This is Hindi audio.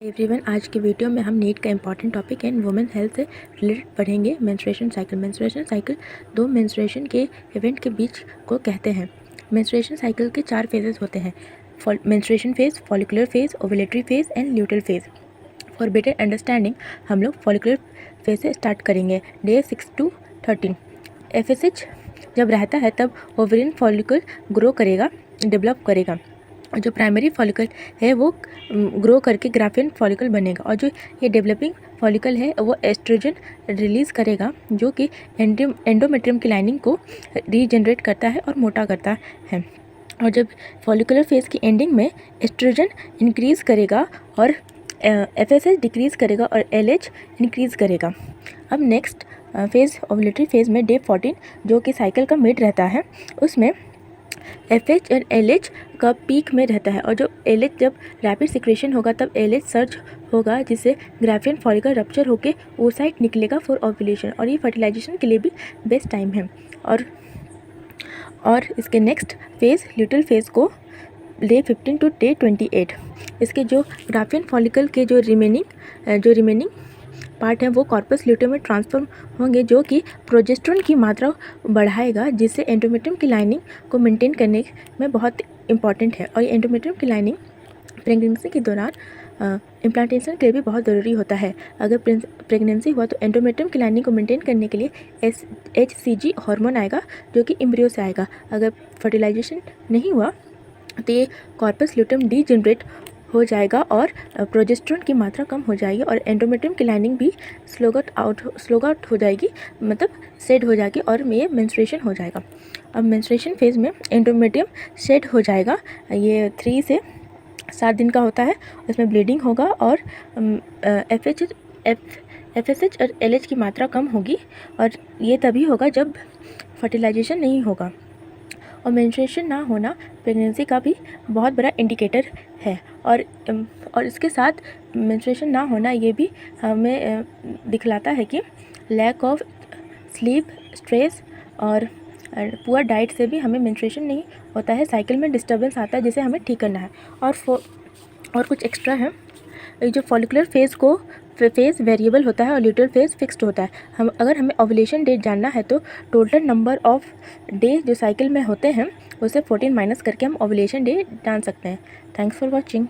एवरीवन, आज की वीडियो में हम नीट का important topic and women health से रिलेटेड पढ़ेंगे। Menstruation cycle. मेंस्ट्रुएशन साइकिल दो मेंस्ट्रुएशन के इवेंट के बीच को कहते हैं। मेंस्ट्रुएशन साइकिल के 4 फेजेस होते हैं: menstruation phase, follicular phase, ovulatory phase and luteal phase. For better understanding हम लोग फॉलिकुलर फेज से स्टार्ट करेंगे। डे 6 to 13 FSH जब रहता है तब ओवेरियन फॉलिकल ग्रो करेगा, डेवलप करेगा। जो प्राइमरी फॉलिकल है वो ग्रो करके ग्राफियन फॉलिकल बनेगा, और जो ये डेवलपिंग फॉलिकल है वो एस्ट्रोजन रिलीज़ करेगा, जो कि एंडोमेट्रियम की लाइनिंग को रीजनरेट करता है और मोटा करता है। और जब फॉलिकुलर फेज़ की एंडिंग में एस्ट्रोजन इंक्रीज़ करेगा और FSH डिक्रीज़ करेगा और LH इंक्रीज़ करेगा। अब नेक्स्ट फेज़ ओव्यूलेटरी फेज़ में डे 14 जो कि साइकिल का मिड रहता है, उसमें FH और LH का पीक में रहता है, और जो LH जब रैपिड सिक्रेशन होगा तब LH सर्ज होगा, जिससे ग्राफियन फॉलिकल रप्चर होकर oocyte निकलेगा फॉर ओव्यूलेशन, और ये फर्टिलाइजेशन के लिए भी बेस्ट टाइम है। और इसके नेक्स्ट फेज़ ल्यूटेल फेज़ को डे 15 to डे 28 इसके जो ग्राफियन फॉलिकल के जो रिमेनिंग पार्ट है वो कॉर्पस ल्यूटेम में ट्रांसफॉर्म होंगे, जो कि प्रोजेस्टेरोन की मात्रा बढ़ाएगा, जिससे एंडोमेट्रियम की लाइनिंग को मेंटेन करने में बहुत इंपॉर्टेंट है। और ये एंडोमेट्रियम की लाइनिंग प्रेगनेंसी के दौरान इम्प्लांटेशन के लिए भी बहुत ज़रूरी होता है। अगर प्रेगनेंसी हुआ तो एंडोमेट्रियम की लाइनिंग को मेंटेन करने के लिए HCG हार्मोन आएगा, जो कि एम्ब्रियो से आएगा। अगर फर्टिलाइजेशन नहीं हुआ तो ये कॉर्पस ल्यूटेम डीजनरेट हो जाएगा और प्रोजेस्टेरोन की मात्रा कम हो जाएगी, और एंडोमेट्रियम की लाइनिंग भी स्लोग आउट हो जाएगी, मतलब सेड हो जाएगी, और ये मेंस्ट्रुएशन हो जाएगा। अब मेंस्ट्रुएशन फेज़ में एंडोमेट्रियम सेड हो जाएगा। ये 3 से 7 दिन का होता है। इसमें ब्लीडिंग होगा और FSH और LH की मात्रा कम होगी, और ये तभी होगा जब फर्टिलाइजेशन नहीं होगा। और मेंस्ट्रुएशन ना होना प्रेगनेंसी का भी बहुत बड़ा इंडिकेटर है, और इसके साथ मेंस्ट्रुएशन ना होना ये भी हमें दिखलाता है कि लैक ऑफ स्लीप, स्ट्रेस और पुअर डाइट से भी हमें मेंस्ट्रुएशन नहीं होता है। साइकिल में डिस्टर्बेंस आता है जिसे हमें ठीक करना है। और कुछ एक्स्ट्रा है, जो फॉलिकुलर फेज़ वेरिएबल होता है और ल्यूटेल फेज़ फिक्स्ड होता है। अगर हमें ओव्यूलेशन डेट जानना है तो टोटल नंबर ऑफ डे जो साइकिल में होते हैं उसे 14 माइनस करके हम ओव्यूलेशन डे जान सकते हैं। Thanks for watching.